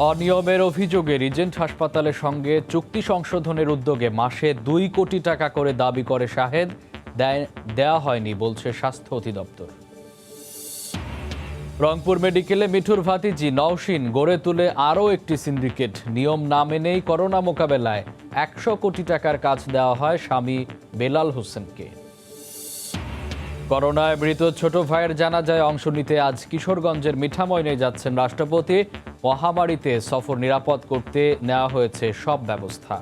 অনিয়মের অভিযোগে রিজেন্ট হাসপাতালের সঙ্গে চুক্তি সংশোধনের উদ্যোগে মাসে ২ কোটি টাকা করে দাবি করে শাহেদ। দেয়া হয়নি বলছে স্বাস্থ্য অধিদপ্তর। রংপুর মেডিকেলে মিঠুর ভাতিজি নওশীন গড়ে তুলে আরও একটি সিন্ডিকেট। নিয়ম না মেনেই করোনা মোকাবেলায় ১০০ কোটি টাকার কাজ দেওয়া হয় স্বামী বেলাল হোসেনকে। করোনায় মৃত ছোট ভাইয়ের জানাজায় অংশ নিতে আজ কিশোরগঞ্জের মিঠামইনে যাচ্ছেন রাষ্ট্রপতি। মহামারীতে সফর নিরাপদ করতে নেওয়া হয়েছে সব ব্যবস্থা।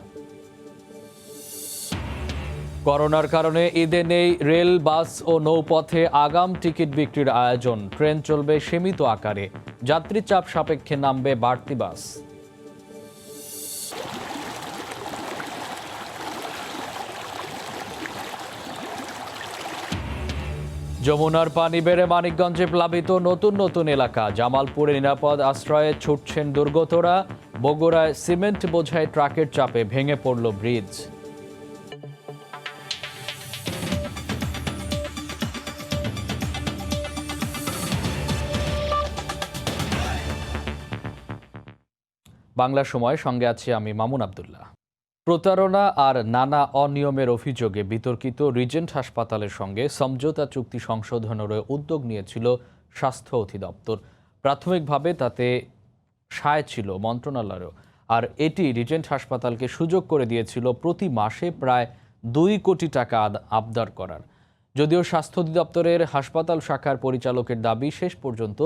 করোনার কারণে ঈদে নেই রেল, বাস ও নৌপথে আগাম টিকিট বিক্রির আয়োজন। ট্রেন চলবে সীমিত আকারে। যাত্রী চাপ সাপেক্ষে নামবে বাড়তি বাস। যমুনার পানি বেড়ে মানিকগঞ্জে প্লাবিত নতুন নতুন এলাকা। জামালপুরে নিরাপদ আশ্রয়ে ছুটছেন দুর্গতরা। বগুড়ায় সিমেন্ট বোঝাই ট্রাকের চাপে ভেঙে পড়ল ব্রিজ। বাংলা সময় সঙ্গে আছি আমি মামুন আবদুল্লাহ। প্রতারণা আর নানা অনিয়মের অভিযোগে বিতর্কিত রিজেন্ট হাসপাতালের সঙ্গে সমঝোতা চুক্তি সংশোধনের উদ্যোগ নিয়েছিল স্বাস্থ্য অধিদপ্তর। প্রাথমিকভাবে তাতে সায় ছিল মন্ত্রণালয়েরও। আর এটি রিজেন্ট হাসপাতালকে সুযোগ করে দিয়েছিল প্রতি মাসে প্রায় ২ কোটি টাকা আবদার করার। যদিও স্বাস্থ্য অধিদপ্তরের হাসপাতাল শাখার পরিচালকের দাবি, শেষ পর্যন্ত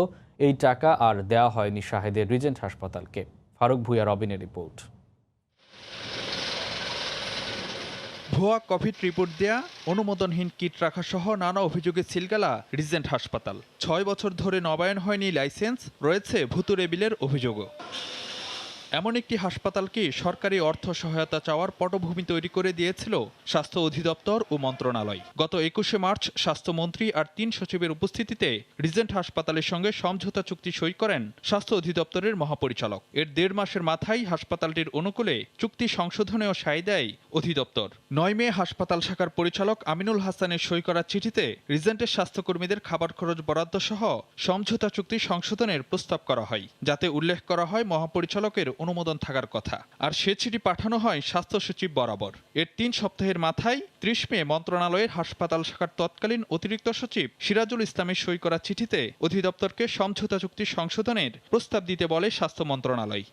এই টাকা আর দেওয়া হয়নি শাহেদের রিজেন্ট হাসপাতালকে। ফারুক ভুঁইয়া রবিনের রিপোর্ট। ভুয়া কোভিড রিপোর্ট দেয়া, অনুমোদনহীন কিট রাখা সহ নানা অভিযোগে সিলগালা রিজেন্ট হাসপাতাল। ৬ বছর ধরে নবায়ন হয়নি লাইসেন্স, রয়েছে ভুতুড়ে বিলের অভিযোগও। এমন একটি হাসপাতালকে সরকারি অর্থ সহায়তা চাওয়ার পটভূমি তৈরি করে দিয়েছিল স্বাস্থ্য অধিদপ্তর ও মন্ত্রণালয়। গত ২১শে মার্চ স্বাস্থ্যমন্ত্রী আর ৩ সচিবের উপস্থিতিতে রিজেন্ট হাসপাতালের সঙ্গে সমঝোতা চুক্তি সই করেন স্বাস্থ্য অধিদপ্তরের মহাপরিচালক। এর ১.৫ মাসের মাথায় হাসপাতালটির অনুকূলে চুক্তি সংশোধনেও সায় দেয় অধিদপ্তর। ৯ মে হাসপাতাল শাখার পরিচালক আমিনুল হাসানের সই করা চিঠিতে রিজেন্টের স্বাস্থ্যকর্মীদের খাবার খরচ বরাদ্দ সহ সমঝোতা চুক্তি সংশোধনের প্রস্তাব করা হয়, যাতে উল্লেখ করা হয় মহাপরিচালকের অনুমোদন থাকার কথা। আর সে চিঠি পাঠানো হয় স্বাস্থ্য সচিব বরাবর। এর ৩ সপ্তাহের মাথায় ৩০ মে মন্ত্রণালয়ের হাসপাতাল শাখার তৎকালীন অতিরিক্ত সচিব সিরাজুল ইসলামের সই করা চিঠিতে অধিদপ্তরকে সমঝোতা চুক্তি সংশোধনের প্রস্তাব দিতে বলে স্বাস্থ্য মন্ত্রণালয়।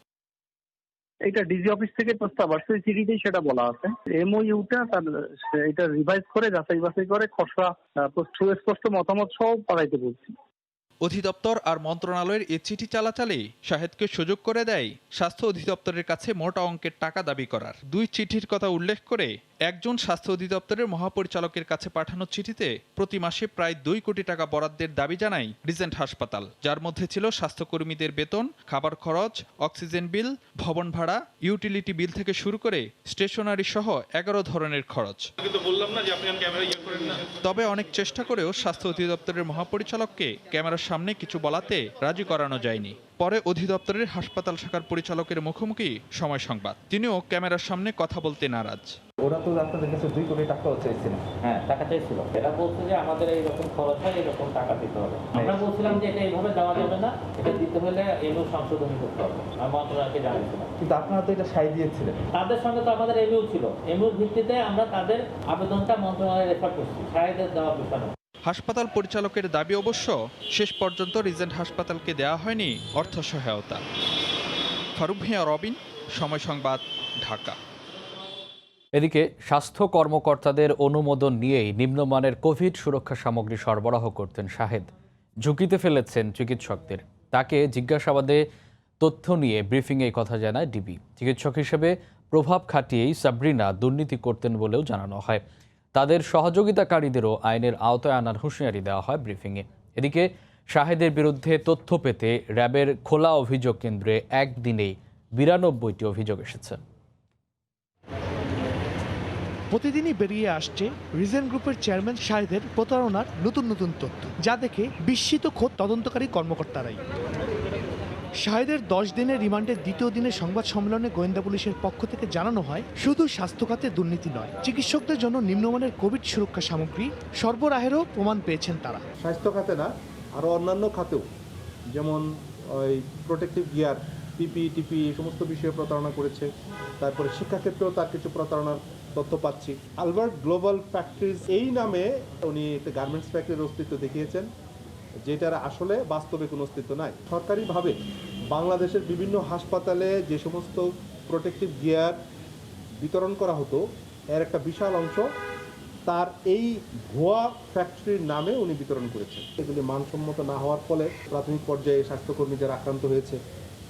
এটা ডিজি অফিস থেকে প্রস্তাব আসছে, চিঠিতেই সেটা বলা আছে। এমওইউটা এটা রিভাইজ করে যাচাই বাছাই করে খসড়া সুস্পষ্ট মতামত সহ পাঠাইতে বলছি। অধিদপ্তর আর মন্ত্রণালয়ের এ চিঠি চালাচালি শাহেদকে সুযোগ করে দেয় স্বাস্থ্য অধিদপ্তরের কাছে মোটা অঙ্কের টাকা দাবি করার। ২ চিঠির কথা উল্লেখ করে একজন স্বাস্থ্য অধিদপ্তরের মহাপরিচালকের কাছে পাঠানো চিঠিতে প্রতি মাসে প্রায় ২ কোটি টাকা বরাদ্দের দাবি জানায় রিজেন্ট হাসপাতাল, যার মধ্যে ছিল স্বাস্থ্যকর্মীদের বেতন, খাবার খরচ, অক্সিজেন বিল, ভবন ভাড়া, ইউটিলিটি বিল থেকে শুরু করে স্টেশনারি সহ ১১ ধরনের খরচ। তবে অনেক চেষ্টা করেও স্বাস্থ্য অধিদপ্তরের মহাপরিচালককে ক্যামেরার সামনে কিছু বলাতে রাজি করানো যায়নি। পরে অধিদপ্তরের হাসপাতাল শাখার পরিচালকের মুখোমুখি সময় সংবাদ। তিনিও ক্যামেরার সামনে কথা বলতে নারাজ। ওরা তো আপনাদের কাছে ২ কোটি টাকাও চাইছিল। হ্যাঁ, টাকা চাইছিল। এরা বলছে যে আমাদের এইরকম খরচ হয়, এরকম টাকা দিতে হবে। আমরা বলছিলাম যে এটা এইভাবে দেওয়া যাবে না, এটা দিতে হলে এমও সংশোধন করতে হবে। আমি মন্ত্রণালয়কে জানিয়েছিলাম। কিন্তু আপনারা তো এটা সাই দিয়েছিলেন। তাদের সঙ্গে তো আমাদের এমও ছিল। এমওর ভিত্তিতে আমরা তাদের আবেদনটা মন্ত্রণালয়ে রেফার করছি, সাইদের দেওয়া বিষয়। হাসপাতাল পরিচালকের দাবি অবশ্য শেষ পর্যন্ত রিজেন্ট হাসপাতালকে দেওয়া হয়নি অর্থ সহায়তা। ফারুক ভুঁইয়া রবিন, সময় সংবাদ, ঢাকা। এদিকে স্বাস্থ্য কর্মকর্তাদের অনুমোদন নিয়েই নিম্নমানের কোভিড সুরক্ষা সামগ্রী সরবরাহ করতেন শাহেদ। ঝুঁকিতে ফেলেছেন চিকিৎসকদের। তাকে জিজ্ঞাসাবাদে তথ্য নিয়ে ব্রিফিংয়ে কথা জানায় ডিবি। চিকিৎসক হিসেবে প্রভাব খাটিয়েই সাবরিনা দুর্নীতি করতেন বলেও জানানো হয়। তাদের সহযোগিতাকারীদেরও আইনের আওতায় আনার হুঁশিয়ারি দেওয়া হয় ব্রিফিংয়ে। এদিকে শাহেদের বিরুদ্ধে তথ্য পেতে র্যাবের খোলা অভিযোগ কেন্দ্রে একদিনেই ৯২টি অভিযোগ এসেছে। প্রতিদিনই বেরিয়ে আসছে রিজেন্ট গ্রুপের চেয়ারম্যান শাহেদের প্রতারণার নতুন নতুন তথ্য, যা দেখে বিস্মিত খোদ তদন্তকারী কর্মকর্তারাই। শাহেদের ১০ দিনের রিমান্ডের দ্বিতীয় দিনের সংবাদ সম্মেলনে গোয়েন্দা পুলিশের পক্ষ থেকে জানানো হয়, শুধু স্বাস্থ্য খাতে দুর্নীতি নয়, চিকিৎসকদের জন্য নিম্নমানের কোভিড সুরক্ষা সামগ্রী সরবরাহেরও প্রমাণ পেয়েছেন তারা। স্বাস্থ্য খাতে না, আরও অন্যান্য খাতেও, যেমন ওই প্রোটেক্টিভ গিয়ার, পিপি টিপি এই সমস্ত বিষয়ে প্রতারণা করেছে। তারপরে শিক্ষাক্ষেত্রেও তার কিছু প্রতারণার তথ্য পাচ্ছি। আলবার্ট গ্লোবাল ফ্যাক্টরিজ এই নামে উনি গার্মেন্টস ফ্যাক্টরির অস্তিত্ব দেখিয়েছেন, যেটার আসলে বাস্তবে কোনো অস্তিত্ব নাই। সরকারিভাবে বাংলাদেশের বিভিন্ন হাসপাতালে যে সমস্ত প্রোটেক্টিভ গিয়ার বিতরণ করা হতো, এর একটা বিশাল অংশ তার এই ভুয়া ফ্যাক্টরির নামে উনি বিতরণ করেছেন। এগুলি মানসম্মত না হওয়ার ফলে প্রাথমিক পর্যায়ে স্বাস্থ্যকর্মী যারা আক্রান্ত হয়েছে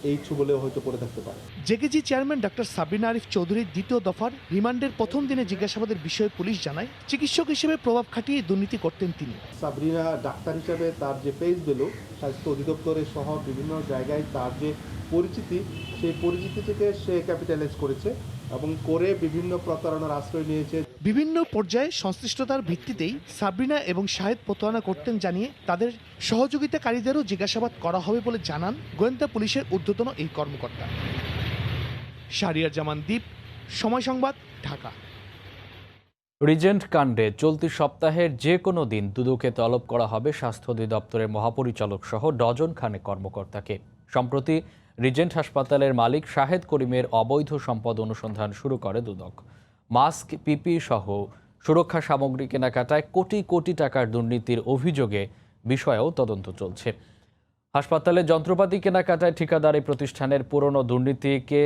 এই বলেও হয়তো পড়ে থাকতে পারে। JKG chairman doctor Sabina Arif চৌধুরীর দ্বিতীয় দফার রিমান্ডের প্রথম দিনে জিজ্ঞাসাবাদের বিষয়ে পুলিশ জানায়, চিকিৎসক হিসেবে প্রভাব খাটিয়ে দুর্নীতি করতেন তিনি। সাবরিনা ডাক্তার হিসেবে তার যে পেজ ভ্যালু, স্বাস্থ্য অধিদপ্তরের সহ বিভিন্ন জায়গায় তার যে পরিচিতি, সেই পরিচিতি থেকে সে ক্যাপিটালাইজ করেছে এবং করে বিভিন্ন প্রতারণার আশ্রয় নিয়েছে। বিভিন্ন পর্যায়ে সংশ্লিষ্টতার ভিত্তিতেই সাবরিনা এবং শাহেদ প্রতারণা করতেন জানিয়ে তাদের সহযোগিতাকারীদেরও জিজ্ঞাসাবাদ করা হবে বলে জানান গোয়েন্দা পুলিশের ঊর্ধ্বতন এই কর্মকর্তা। শাহরিয়ার জামান দ্বীপ, সময় সংবাদ, ঢাকা। রিজেন্ট কাণ্ডে চলতি সপ্তাহের যে কোনো দিন দুদকে তলব করা হবে স্বাস্থ্য অধিদপ্তরের মহাপরিচালক সহ ডজন খানেক কর্মকর্তাকে। সম্প্রতি রিজেন্ট হাসপাতালের মালিক শাহেদ করিমের অবৈধ সম্পদ অনুসন্ধান শুরু করে দুদক। মাস্ক, পিপি সহ সুরক্ষা সামগ্রী কেনাকাটায় কোটি কোটি টাকার দুর্নীতির অভিযোগে বিষয়েও তদন্ত চলছে। হাসপাতালে যন্ত্রপাতি কেনাকাটায় ঠিকাদারি প্রতিষ্ঠানের পুরনো দুর্নীতিকে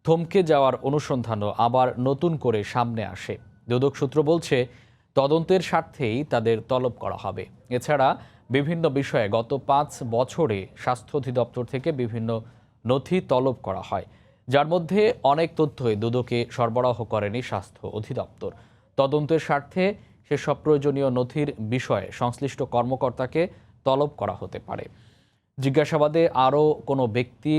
থমকে যাওয়ার অনুসন্ধানও আবার নতুন করে সামনে আসে। দুদক সূত্র বলছে, তদন্তের স্বার্থেই তাদের তলব করা হবে। এছাড়া বিভিন্ন বিষয়ে গত 5 বছরে স্বাস্থ্য অধিদপ্তর থেকে বিভিন্ন নথি তলব করা হয়, যার মধ্যে অনেক তথ্যই দুদকে সরবরাহ করেনি স্বাস্থ্য অধিদপ্তর। তদন্তের স্বার্থে সেসব প্রয়োজনীয় নথির বিষয়ে সংশ্লিষ্ট কর্মকর্তাকে তলব করা হতে পারে। জিজ্ঞাসাবাদে আরও কোনো ব্যক্তি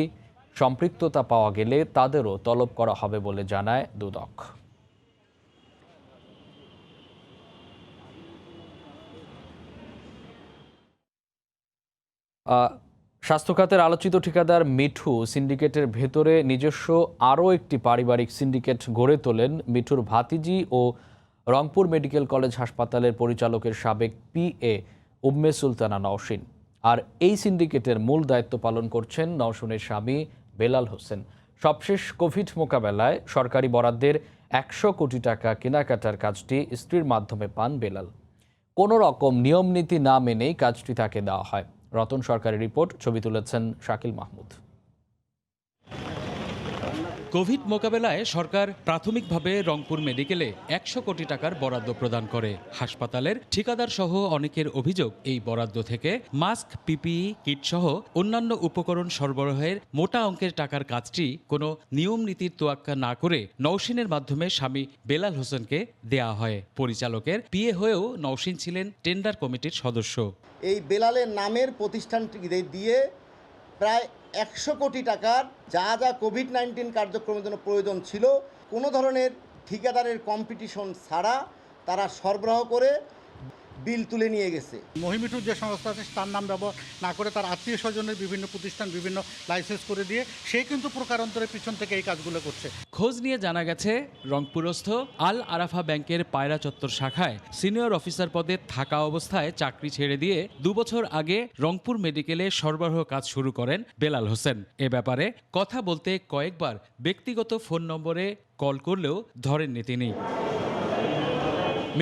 সম্পৃক্ততা পাওয়া গেলে তাদেরও তলব করা হবে বলে জানায় দুদক। স্বাস্থ্য খাতের আলোচিত ঠিকাদার মিঠু সিন্ডিকেটের ভেতরে নিজস্ব আরও একটি পারিবারিক সিন্ডিকেট গড়ে তোলেন মিঠুর ভাতিজি ও রংপুর মেডিকেল কলেজ হাসপাতালের পরিচালকের সাবেক পিএ উম্মে সুলতানা নওশিন। আর এই সিন্ডিকেটের মূল দায়িত্ব পালন করছেন নওশিনের স্বামী বেলাল হোসেন। সবশেষ কোভিড মোকাবেলায় সরকারি বরাদ্দের 100 কোটি টাকা কেনাকাটার কাজটি স্ত্রীর মাধ্যমে পান বেলাল। কোনো রকম নিয়ম নীতি না মেনেই কাজটি তাকে দেওয়া হয়। রতন সরকারের রিপোর্ট, ছবি তুলেছেন শাকিল মাহমুদ। কোভিড মোকাবেলায় সরকার প্রাথমিকভাবে রংপুর মেডিকেলে 100 কোটি টাকার বরাদ্দ প্রদান করে। হাসপাতালের ঠিকাদার সহ অনেকের অভিযোগ, এই বরাদ্দ থেকে মাস্ক, পিপিই কিট সহ অন্যান্য উপকরণ সরবরাহের মোটা অঙ্কের টাকার কাজটি কোনো নিয়ম নীতির তোয়াক্কা না করে নওশিনের মাধ্যমে স্বামী বেলাল হোসেনকে দেয়া হয়। পরিচালকের পিএ হয়েও নওশিন ছিলেন টেন্ডার কমিটির সদস্য। এই বেলালের নামের প্রতিষ্ঠানটি দিয়ে প্রায় 100 কোটি টাকার যা যা কোভিড-19 কার্যক্রমের জন্য প্রয়োজন ছিল, কোনো ধরনের ঠিকাদারের কম্পিটিশন ছাড়া তারা সরবরাহ করে বিল তুলে নিয়ে গেছে। মহিমিঠুর যে সংস্থা আছে তার নাম ব্যবহার না করে তার আত্মীয় স্বজনের বিভিন্ন প্রতিষ্ঠান বিভিন্ন লাইসেন্স করে দিয়ে সে কিন্তু প্রকারান্তরের পিছন থেকে এই কাজগুলো করছে। খোঁজ নিয়ে জানা গেছে, রংপুরস্থ আল আরাফা ব্যাংকের পায়রা চত্বর শাখায় সিনিয়র অফিসার পদে থাকা অবস্থায় চাকরি ছেড়ে দিয়ে 2 বছর আগে রংপুর মেডিকেলে সরবরাহ কাজ শুরু করেন বেলাল হোসেন। এ ব্যাপারে কথা বলতে কয়েকবার ব্যক্তিগত ফোন নম্বরে কল করলেও ধরেননি তিনি।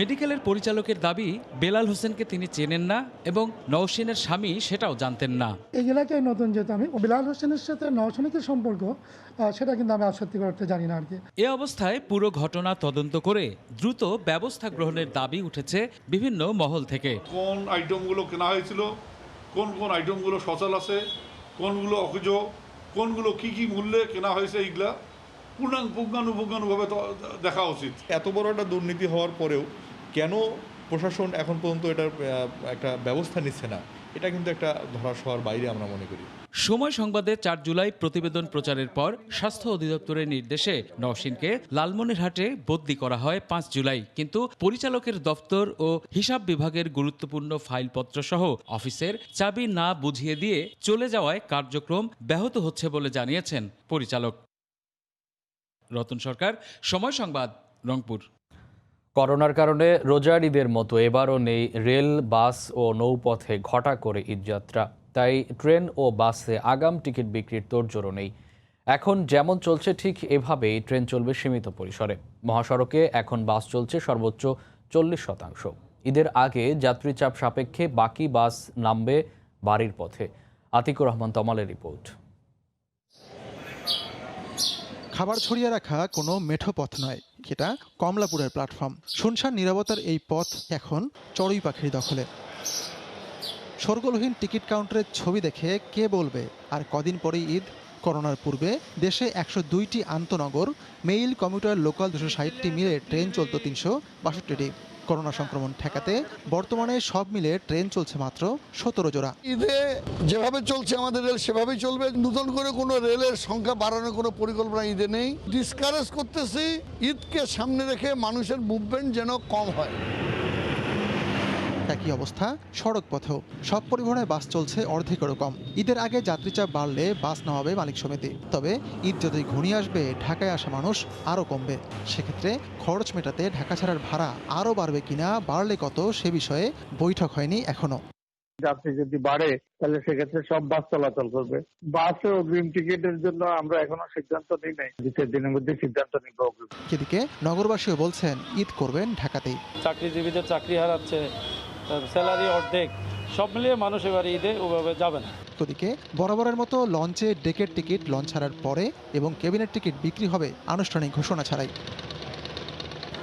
মেডিকেলের পরিচালকের দাবি, বেলাল হোসেনকে তিনি চেনেন না এবং নওশিনের স্বামী সেটাও জানতেন না। এই এলাকায় নতুন, যেহেতু আমি বেলাল হোসেনের সাথে নওশিনের সম্পর্ক সেটা কিন্তু আমি সত্যি করতে জানি না আর কি। এ অবস্থায় পুরো ঘটনা তদন্ত করে দ্রুত ব্যবস্থা গ্রহণের দাবি উঠেছে বিভিন্ন মহল থেকে। কোন আইটেমগুলো কেনা হয়েছিল, কোন কোন আইটেমগুলো সচল আছে, কোনগুলো অকেজ, কোনগুলো কি কি মূল্যে কেনা হয়েছে, এইগুলা পুঙ্খানুপুঙ্খানুভাবে দেখা উচিত। এত বড় একটা দুর্নীতি হওয়ার পরেও কেন প্রশাসন এখন পর্যন্ত এটার একটা ব্যবস্থা নিচ্ছে না, এটা কিন্তু একটা ধরাছোঁয়ার বাইরে আমরা মনে করি। সময় সংবাদে 4 জুলাই প্রতিবেদন প্রচারের পর স্বাস্থ্য অধিদপ্তরের নির্দেশে নওশিনকে লালমনিরহাটে বদলি করা হয় 5 জুলাই। কিন্তু পরিচালকের দপ্তর ও হিসাব বিভাগের গুরুত্বপূর্ণ ফাইলপত্র সহ অফিসের চাবি না বুঝিয়ে দিয়ে চলে যাওয়ায় কার্যক্রম ব্যাহত হচ্ছে বলে জানিয়েছেন পরিচালক। রতন সরকার, সময় সংবাদ, রংপুর। করোনার কারণে রোজার ঈদের মতো এবারও নেই রেল, বাস ও নৌপথে ঘটা করে ঈদযাত্রা। তাই ট্রেন ও বাসে আগাম টিকিট বিক্রির তোড়জোড়ও নেই। এখন যেমন চলছে ঠিক এভাবেই ট্রেন চলবে সীমিত পরিসরে। মহাসড়কে এখন বাস চলছে সর্বোচ্চ 40%। ঈদের আগে যাত্রী চাপ সাপেক্ষে বাকি বাস নামবে বাড়ির পথে। আতিকুর রহমান তমালের রিপোর্ট। খাবার ছড়িয়ে রাখা কোনো মেঠো পথ নয়, এটা কমলাপুরের প্ল্যাটফর্ম। শুনশান নীরবতার এই পথ এখন চড়ুই পাখির দখলে। শোরগোলহীন টিকিট কাউন্টারের ছবি দেখে কে বলবে আর কদিন পরেই ঈদ। করোনার পূর্বে দেশে 102টি আন্তনগর, মেইল, কমিউটার, লোকাল 260টি মিলে ট্রেন চলত 362টি। করোনা সংক্রমণ ঠেকাতে বর্তমানে সব মিলে ট্রেন চলছে মাত্র 17 জোড়া। ঈদে যেভাবে চলছে আমাদের রেল সেভাবেই চলবে। নতুন করে কোনো রেলের সংখ্যা বাড়ানোর কোনো পরিকল্পনা ঈদে নেই। ডিসকারেজ করতেছি ঈদকে সামনে রেখে মানুষের মুভমেন্ট যেন কম হয়। একই অবস্থা সড়ক পথেও। সব পরিবহনে বাস চলছে অর্ধেকেরও কম। ঈদের আগে যাত্রী চাপ বাড়লে বাস নামাবে মালিক সমিতি। তবে ঈদ যতই ঘনিয়ে আসবে ঢাকায় আসা মানুষ আরও কমবে। সেক্ষেত্রে খরচ মেটাতে ঢাকা ছাড়ার ভাড়া আরও বাড়বে কিনা, বাড়লে কত, সে বিষয়ে বৈঠক হয়নি এখনো। যাত্রী যদি বাড়ে তাহলে সেক্ষেত্রে সব বাস চলাচল করবে। বাসে অগ্রিম টিকিটের জন্য আমরা এখনো সিদ্ধান্ত নিই নাই, 2-3 দিনের মধ্যে সিদ্ধান্ত নিব। এদিকে নগরবাসীও বলছেন ঈদ করবেন ঢাকাতেই। চাকরিজীবীদের চাকরি হারাচ্ছে, স্যালারি অর্ধেক, সব মিলিয়ে মানুষ এবার ঈদে ওভাবে যাবে না। ওদিকে বরাবরের মতো লঞ্চে ডেকের টিকিট লঞ্চ ছাড়ার পরে এবং কেবিনের টিকিট বিক্রি হবে আনুষ্ঠানিক ঘোষণা ছাড়াই।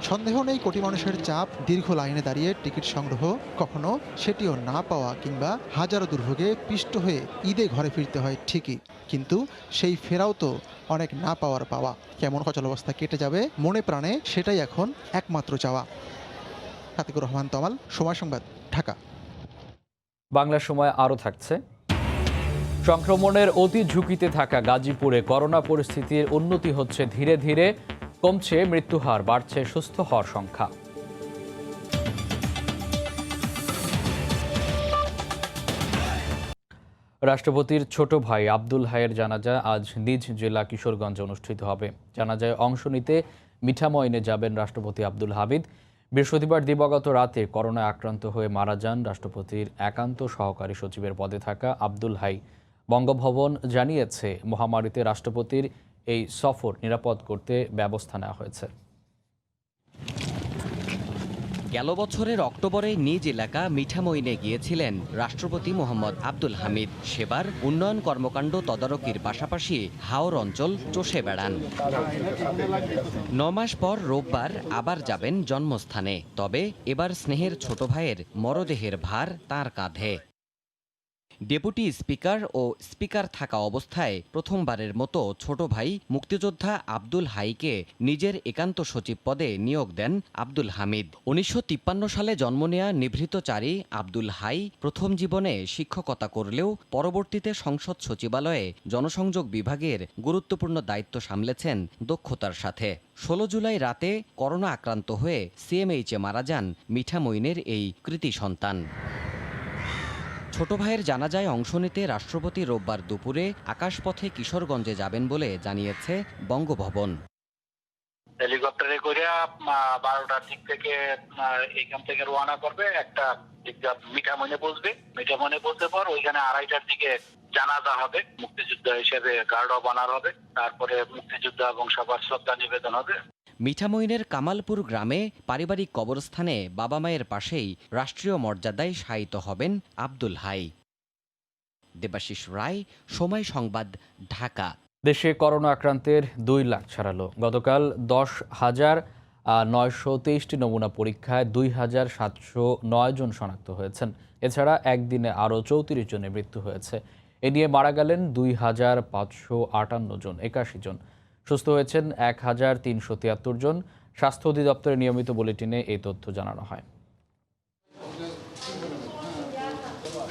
সন্দেহ নেই কোটি মানুষের চাপ, দীর্ঘ লাইনে দাঁড়িয়ে টিকিট সংগ্রহ, কখনো সেটিও না পাওয়া কিংবা হাজারো দুর্ভোগে পিষ্ট হয়ে ঈদে ঘরে ফিরতে হয় ঠিকই, কিন্তু সেই ফেরাও তো অনেক না পাওয়ার পাওয়া। কেমন সচল অবস্থা কেটে যাবে মনে প্রাণে, সেটাই এখন একমাত্র চাওয়া। আতিকুর রহমান তমাল, সময় সংবাদ, ঢাকা। বাংলা সময় আরও থাকছে। সংক্রমণের অতি ঝুঁকিতে থাকা গাজীপুরে করোনা পরিস্থিতির উন্নতি হচ্ছে ধীরে ধীরে। কমছে মৃত্যুহার, বাড়ছে সুস্থ হওয়ার সংখ্যা। রাষ্ট্রপতির ছোট ভাই আব্দুল হাইয়ের জানাজা আজ নিজ জেলা কিশোরগঞ্জে অনুষ্ঠিত হবে। জানাজায় অংশ নিতে মিঠামইনে যাবেন রাষ্ট্রপতি আব্দুল হামিদ। বৃহস্পতিবার দিবাগত রাতে করোনায় আক্রান্ত হয়ে মারা যান রাষ্ট্রপতির একান্ত সহকারী সচিবের পদে থাকা আব্দুল হাই। বঙ্গভবন জানিয়েছে, মহামারীতে রাষ্ট্রপতির এই সফর নিরাপদ করতে ব্যবস্থা নেওয়া হয়েছে। গেল বছরের অক্টোবরে নিজ এলাকা মিঠামইনে গিয়েছিলেন রাষ্ট্রপতি মোহাম্মদ আব্দুল হামিদ। সেবার উন্নয়ন কর্মকাণ্ড তদারকির পাশাপাশি হাওর অঞ্চল চষে বেড়ান। 9 মাস পর রোববার আবার যাবেন জন্মস্থানে। তবে এবার স্নেহের ছোট ভাইয়ের মরদেহের ভার তার কাঁধে। ডেপুটি স্পিকার ও স্পিকার থাকা অবস্থায় প্রথমবারের মতো ছোট ভাই মুক্তিযোদ্ধা আব্দুল হাইকে নিজের একান্ত সচিব পদে নিয়োগ দেন আব্দুল হামিদ। 1953 সালে জন্ম নেয়া নিভৃতচারী আব্দুল হাই প্রথম জীবনে শিক্ষকতা করলেও পরবর্তীতে সংসদ সচিবালয়ে জনসংযোগ বিভাগের গুরুত্বপূর্ণ দায়িত্ব সামলেছেন দক্ষতার সাথে। 16 জুলাই রাতে করোনা আক্রান্ত হয়ে সিএমএইচে মারা যান মিঠামইনের এই কৃতি সন্তান। ছোট ভাইয়ের জানাজায় অংশ নিতে রাষ্ট্রপতি রোববার দুপুরে আকাশপথে কিশোরগঞ্জে যাবেন বলে জানিয়েছে বঙ্গভবন। হেলিকপ্টারে করে 12টার দিক থেকে এখান থেকে রওনা করবে, একটা মিঠামইনে পৌঁছবে। মিঠামইনে পৌঁছে পর ওইখানে 2:30টার দিকে জানাজা হবে, মুক্তিযোদ্ধা হিসেবে গার্ড অফ অনার হবে, তারপরে মুক্তিযোদ্ধা এবং সবার শ্রদ্ধা নিবেদন হবে। মিঠামইনের কামালপুর গ্রামে পারিবারিক কবরস্থানে বাবা মায়ের পাশেই রাষ্ট্রীয় মর্যাদায় শায়িত হবেন আব্দুল হাই। দেবাশিস রায়, সময় সংবাদ, ঢাকা। দেশে করোনা আক্রান্তের 2 লাখ ছাড়ালো। গতকাল 10,923টি নমুনা পরীক্ষায় 2,709 জন শনাক্ত হয়েছেন। এছাড়া একদিনে আরও 34 জনের মৃত্যু হয়েছে। এ নিয়ে মারা গেলেন 2,558 জন, 81 জন। সুস্থ হয়েছেন 1,373 জন। স্বাস্থ্য অধিদপ্তরের নিয়মিত বুলেটিনে এই তথ্য জানানো হয়।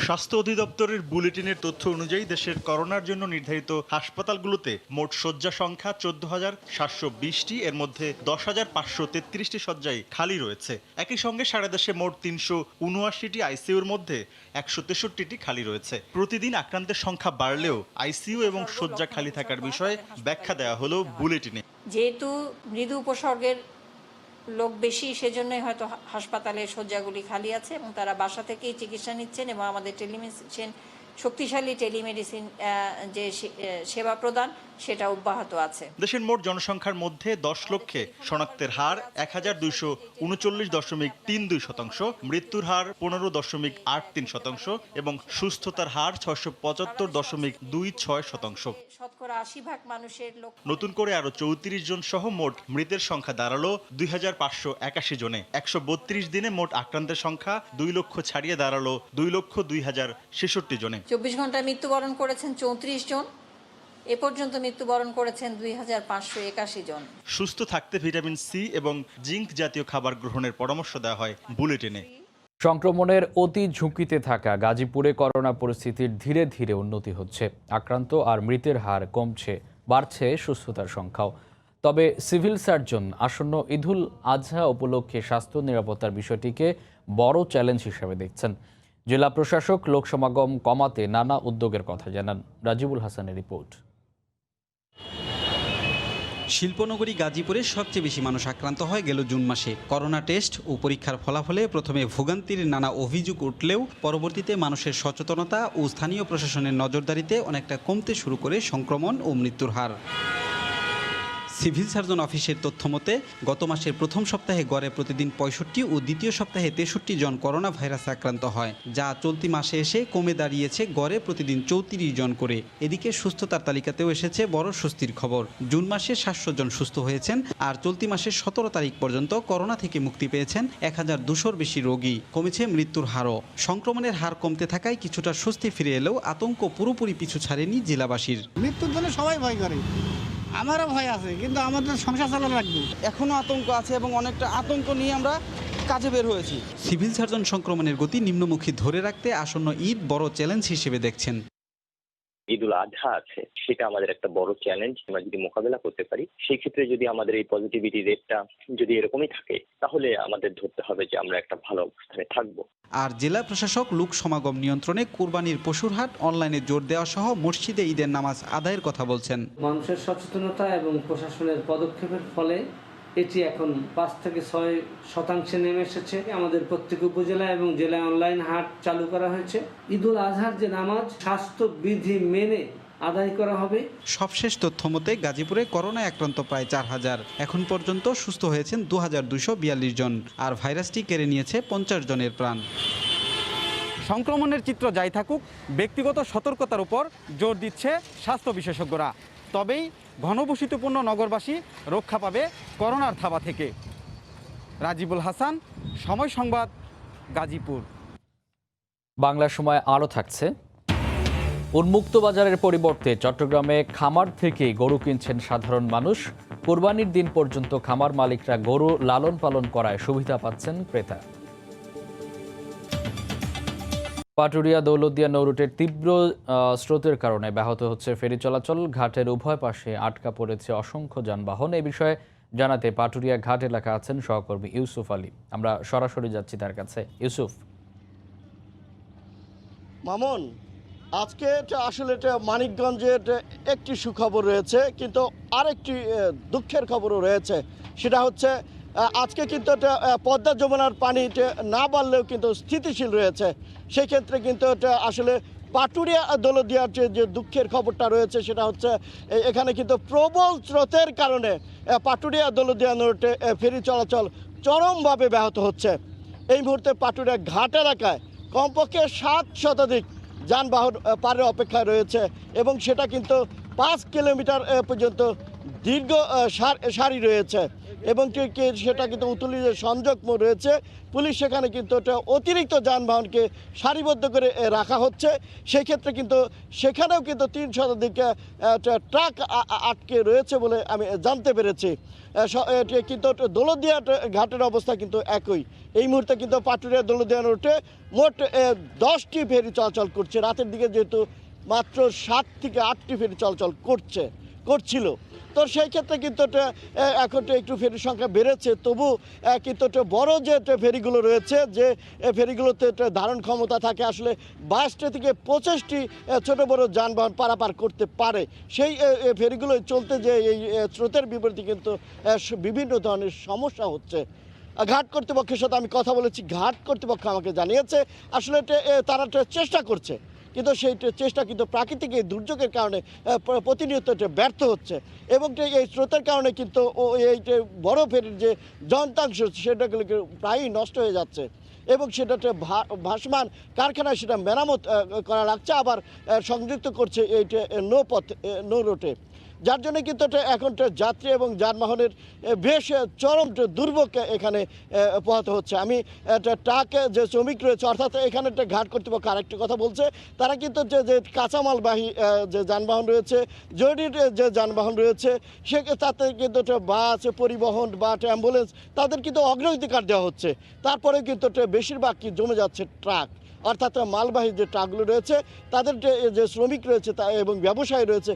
স্বাস্থ্য অধিদপ্তরের বুলেটিনের তথ্য অনুযায়ী দেশের করোনার জন্য নির্ধারিত হাসপাতালগুলোতে মোট শয্যা সংখ্যা 14,720টি, এর মধ্যে 10,533টি শয্যায় খালি রয়েছে। একই সঙ্গে সারা দেশে মোট 379টি আইসিইউর মধ্যে 163টি খালি রয়েছে। প্রতিদিন আক্রান্তের সংখ্যা বাড়লেও আইসিইউ এবং শয্যা খালি থাকার বিষয়ে ব্যাখ্যা দেওয়া হলো বুলেটিনে। যেহেতু মৃদু উপসর্গের লোক বেশি, সেজন্যই হয়তো হাসপাতালের শয্যাগুলি খালি আছে এবং তারা বাসা থেকেই চিকিৎসা নিচ্ছেন এবং আমাদের টেলিমেডিসিন, শক্তিশালী টেলিমেডিসিন যে সেবা প্রদান সেটা অব্যাহত আছে। দেশের মোট জনসংখ্যার মধ্যে 10 লক্ষে শনাক্তের হার 1239.32%, মৃত্যুর হার 15.83% এবং সুস্থতার হার 675.26%। শতকরা 80% মানুষের নতুন করে আরো 34 জন সহ মোট মৃতের সংখ্যা দাঁড়ালো 2581 জনে। 132 দিনে মোট আক্রান্তের সংখ্যা 2 লক্ষ ছাড়িয়ে দাঁড়ালো 2,02,066 জনে। 24 ঘন্টায় মৃত্যুবরণ করেছেন 34 জন। এ পর্যন্ত মৃত্যুবরণ করেছেন 2,581 জন। সুস্থ থাকতে ভিটামিন সি এবং জিঙ্ক জাতীয় খাবার গ্রহণের পরামর্শ দেওয়া হয় বুলেটিনে। সংক্রমণের অতি ঝুঁকিতে থাকা গাজীপুরে করোনা পরিস্থিতির ধীরে ধীরে উন্নতি হচ্ছে। আক্রান্ত আর মৃতের হার কমছে, বাড়ছে সুস্থতার সংখ্যাও। তবে সিভিল সার্জন আসন্ন ঈদুল আজহা উপলক্ষে স্বাস্থ্য নিরাপত্তার বিষয়টিকে বড় চ্যালেঞ্জ হিসেবে দেখছেন। জেলা প্রশাসক লোকসমাগম কমাতে নানা উদ্যোগের কথা জানান। রাজিবুল হাসানের রিপোর্ট। শিল্পনগরী গাজীপুরে সবচেয়ে বেশি মানুষ আক্রান্ত হয় গেল জুন মাসে। করোনা টেস্ট ও পরীক্ষার ফলাফলে প্রথমে ভোগান্তির নানা অভিযোগ উঠলেও পরবর্তীতে মানুষের সচেতনতা ও স্থানীয় প্রশাসনের নজরদারিতে অনেকটা কমতে শুরু করে সংক্রমণ ও মৃত্যুর হার। সিভিল সার্জন অফিসের তথ্য মতে গত মাসের প্রথম সপ্তাহে গড়ে প্রতিদিন 65 ও দ্বিতীয় সপ্তাহে 63 জন করোনা ভাইরাসে আক্রান্ত হয়, যা চলতি মাসে এসে কমে দাঁড়িয়েছে গড়ে প্রতিদিন 34 জন করে। এদিকে সুস্থতার তালিকাতেও এসেছে বড় স্বস্তির খবর। জুন মাসে 700 জন সুস্থ হয়েছেন, আর চলতি মাসের 17 তারিখ পর্যন্ত করোনা থেকে মুক্তি পেয়েছেন 1200-র বেশি রোগী। কমেছে মৃত্যুর হারও। সংক্রমণের হার কমতে থাকায় কিছুটা স্বস্তি ফিরে এলেও আতঙ্ক পুরোপুরি পিছু ছাড়েনি জেলাবাসীর। মৃত্যুর জন্য সবাই ভয় করে, আমারও ভয় আছে, কিন্তু আমাদের সংসার চালানো লাগবে। এখনো আতঙ্ক আছে এবং অনেকটা আতঙ্ক নিয়ে আমরা কাজে বের হয়েছি। সিভিল সার্জন সংক্রমণের গতি নিম্নমুখী ধরে রাখতে আসন্ন ঈদ বড় চ্যালেঞ্জ হিসেবে দেখছেন। ঈদুল আজহা আছে, সেটা আমাদের একটা বড় চ্যালেঞ্জ। আমরা যদি মোকাবেলা করতে পারি, সেই ক্ষেত্রে যদি আমাদের এই পজিটিভিটি রেটটা যদি এরকমই থাকে, তাহলে আমাদের ধরতে হবে যে আমরা একটা ভালো অবস্থানে থাকবো। আর জেলা প্রশাসক লোক সমাগম নিয়ন্ত্রণে কুরবানির পশুর হাট, অনলাইনে জোর দেওয়া সহ মসজিদে ঈদের নামাজ আদায়ের কথা বলছেন। মানুষের সচেতনতা এবং প্রশাসনের পদক্ষেপের ফলে এটি এখন 5 থেকে 6% নেমে এসেছে। আমাদের প্রত্যেক উপজেলা এবং জেলায় অনলাইন হাট চালু করা হয়েছে। ঈদুল আজহার যে নামাজ স্বাস্থ্যবিধি মেনে আদায় করা হবে। সবশেষ তথ্য মতে গাজীপুরে করোনায় আক্রান্ত প্রায় 4000। এখন পর্যন্ত সুস্থ হয়েছেন 2242 জন, আর ভাইরাসটি কেড়ে নিয়েছে 50 জনের প্রাণ। সংক্রমণের চিত্র যাই থাকুক, ব্যক্তিগত সতর্কতার উপর জোর দিচ্ছে স্বাস্থ্য বিশেষজ্ঞরা। তবেই ঘনবসতিপূর্ণ নগরবাসী রক্ষা পাবে করোনার থাবা থেকে। রাজিবুল হাসান, সময় সংবাদ, গাজীপুর। বাংলা সময় আরও থাকছে। উন্মুক্ত বাজারের পরিবর্তে চট্টগ্রামে খামার থেকে গরু কিনছেন সাধারণ মানুষ। কোরবানির দিন পর্যন্ত খামার মালিকরা গরু লালন পালন করায় সুবিধা পাচ্ছেন ক্রেতা। পাটুরিয়া দৌলতদিয়া নৌরুটের তীব্র স্রোতের কারণে ব্যাহত হচ্ছে ফেরি চলাচল। ঘাটের উভয় পাশে আটকা পড়েছে অসংখ্য যানবাহন। এই বিষয়ে জানাতে পাটুরিয়া ঘাট এলাকা আছেন সহকর্মী ইউসুফ আলী। আমরা সরাসরি যাচ্ছি তার কাছে। ইউসুফ। মামুন, আজকে আসলে মানিকগঞ্জে একটি সুখবর রয়েছে, কিন্তু আরেকটি দুঃখের খবরও রয়েছে। সেটা হচ্ছে আজকে কিন্তু পদ্মা যমুনার পানি না বাড়লেও কিন্তু স্থিতিশীল রয়েছে। সেই ক্ষেত্রে কিন্তু আসলে পাটুরিয়া দৌলতদিয়ার যে দুঃখের খবরটা রয়েছে সেটা হচ্ছে এখানে কিন্তু প্রবল স্রোতের কারণে পাটুরিয়া দৌলতদিয়া রোডে ফেরি চলাচল চরমভাবে ব্যাহত হচ্ছে। এই মুহূর্তে পাটুরিয়া ঘাট এলাকায় কমপক্ষে 7 শতাধিক যানবাহন পারের অপেক্ষায় রয়েছে, এবং সেটা কিন্তু 5 কিলোমিটার পর্যন্ত দীর্ঘ সারি রয়েছে, এবং সেটা কিন্তু উতুলি যে সংযোগ মোড় রয়েছে, পুলিশ সেখানে কিন্তু অতিরিক্ত যানবাহনকে সারিবদ্ধ করে রাখা হচ্ছে। সেই ক্ষেত্রে কিন্তু সেখানেও কিন্তু 3 শতাধিক ট্রাক আটকে রয়েছে বলে আমি জানতে পেরেছি। কিন্তু দৌলতদিয়া ঘাটের অবস্থা কিন্তু একই। এই মুহূর্তে কিন্তু পাটুরিয়া দৌলতদিয়া রোডে মোট 10টি ফেরি চলাচল করছে। রাতের দিকে যেহেতু মাত্র 7 থেকে 8টি ফেরি চলাচল করছিল, তো সেই ক্ষেত্রে কিন্তু এখন একটু ফেরির সংখ্যা বেড়েছে। তবু কিন্তু বড় যে ফেরিগুলো রয়েছে, যে ফেরিগুলোতে ধারণ ক্ষমতা থাকে আসলে 22টি থেকে 25টি ছোট বড় যানবাহন পারাপার করতে পারে, সেই ফেরিগুলো চলতে যে এই স্রোতের বিপরীতে কিন্তু বিভিন্ন ধরনের সমস্যা হচ্ছে। ঘাট কর্তৃপক্ষের সাথে আমি কথা বলেছি। ঘাট কর্তৃপক্ষ আমাকে জানিয়েছে আসলে তারা চেষ্টা করছে কিন্তু সেই চেষ্টা কিন্তু প্রাকৃতিক এই দুর্যোগের কারণে প্রতিনিয়ত ব্যর্থ হচ্ছে এবং এই স্রোতের কারণে কিন্তু এই যে বরফের যে যন্ত্রাংশ সেটা প্রায়ই নষ্ট হয়ে যাচ্ছে এবং সেটাতে ভাসমান কারখানায় সেটা মেরামত করা লাগছে, আবার সংযুক্ত করছে এইটা নো রোডে, যার জন্য কিন্তু এখন যাত্রী এবং যানবাহনের বেশ চরম দুর্ভোগ এখানে পোহাতে হচ্ছে। আমি ট্রাক যে শ্রমিক রয়েছে, অর্থাৎ এখানে একটা ঘাট কর্তৃপক্ষ আরেকটা কথা বলছে, তারা কিন্তু যে কাঁচামালবাহী যে যানবাহন রয়েছে, জরুরি যে যানবাহন রয়েছে, তাতে কিন্তু বাস পরিবহন বা অ্যাম্বুলেন্স তাদের কিন্তু অগ্রাধিকার দেওয়া হচ্ছে, তারপরে কিন্তু বেশিরভাগ কি জমে যাচ্ছে ট্রাক, অর্থাৎ মালবাহী যে ট্রাকগুলো রয়েছে তাদের যে শ্রমিক রয়েছে এবং ব্যবসায়ী রয়েছে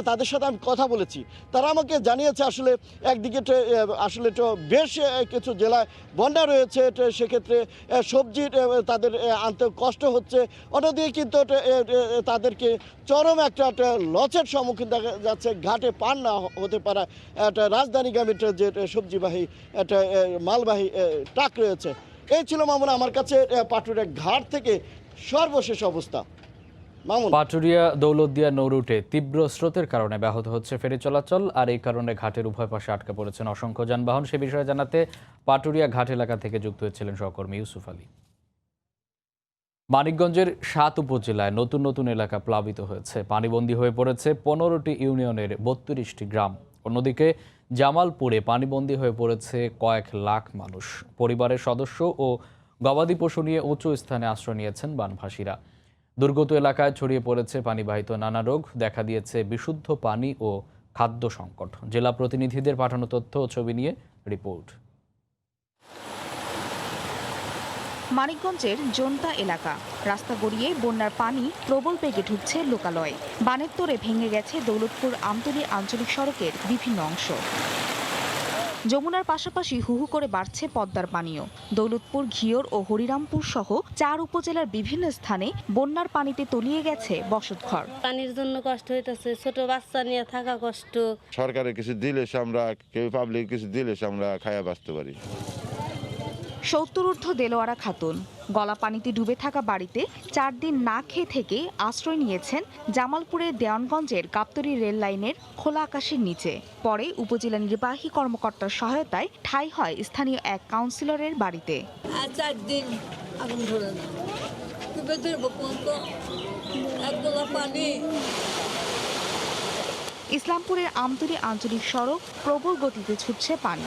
তাদের সাথে আমি কথা বলেছি, তারা আমাকে জানিয়েছে আসলে একদিকে আসলে বেশ কিছু জেলায় বন্যা রয়েছে, সেক্ষেত্রে সবজি তাদের আনতে কষ্ট হচ্ছে, অন্যদিকে কিন্তু তাদেরকে চরম একটা লসের সম্মুখীন দেখা যাচ্ছে ঘাটে পার না হতে পারা একটা রাজধানীগামী যে সবজিবাহী একটা মালবাহী ট্রাক রয়েছে। এই ছিল মামুন আমার কাছে পাটুরিয়া ঘাট থেকে সর্বশেষ অবস্থা। মামুন, পাটুরিয়া দৌলতদিয়া নৌ রুটে তীব্র স্রোতের কারণে ব্যাহত হচ্ছে ফেরি চলাচল, আর এই কারণে ঘাটের উভয় পাশে আটকে পড়েছেন অসংখ্য যানবাহন। সে বিষয়ে জানাতে পাটুরিয়া ঘাট এলাকা থেকে যুক্ত হয়েছিলেন সহকর্মী ইউসুফ আলী। মানিকগঞ্জের ৭ উপজেলায় নতুন নতুন এলাকা প্লাবিত হয়েছে, পানিবন্দী হয়ে পড়েছে 15টি ইউনিয়নের 32টি গ্রাম। অন্যদিকে জামালপুরে পানিবন্দী হয়ে পড়েছে কয়েক লাখ মানুষ। পরিবারের সদস্য ও গবাদি পশু নিয়ে উঁচু স্থানে আশ্রয় নিয়েছেন বানভাসীরা। দুর্গত এলাকায় ছড়িয়ে পড়েছে পানিবাহিত নানা রোগ, দেখা দিয়েছে বিশুদ্ধ পানি ও খাদ্য সংকট। জেলা প্রতিনিধিদের পাঠানো তথ্য ও ছবি নিয়ে রিপোর্ট। মানিকগঞ্জের জোনতা এলাকা, রাস্তা গড়িয়ে বন্যার পানি প্রবল বেগে ঢুকছে লোকালয়ে। বানের তোড়ে ভেঙে গেছে দৌলতপুর আমতলী আঞ্চলিক সড়কের বিভিন্ন অংশ। যমুনার পাশাপাশি হুহু করে বাড়ছে পদ্মার পানিও। দৌলতপুর, ঘিওর ও হরিরামপুর সহ 4 উপজেলার বিভিন্ন স্থানে বন্যার পানিতে তলিয়ে গেছে বসতঘর। পানির জন্য কষ্ট হইতেছে, ছোট বাচ্চা নিয়ে থাকা কষ্ট। সরকারের কিছু দিলে আমরা, কেউ পাবলিক কিছু দিলে আমরা খায়া বাঁচতে পারি। 70 ঊর্ধ্ব দেলোয়ারা খাতুন গলা পানিতে ডুবে থাকা বাড়িতে 4 দিন না খেয়ে থেকে আশ্রয় নিয়েছেন জামালপুরের দেওয়ানগঞ্জের গাবতলী রেল লাইনের খোলা আকাশের নিচে। পরে উপজেলা নির্বাহী কর্মকর্তার সহায়তায় ঠাঁই হয় স্থানীয় এক কাউন্সিলরের বাড়িতে। 4 দিন আগুন ধরে না, পানি। ইসলামপুরের আমতলী আঞ্চলিক সড়ক প্রবল গতিতে ছুটছে পানি।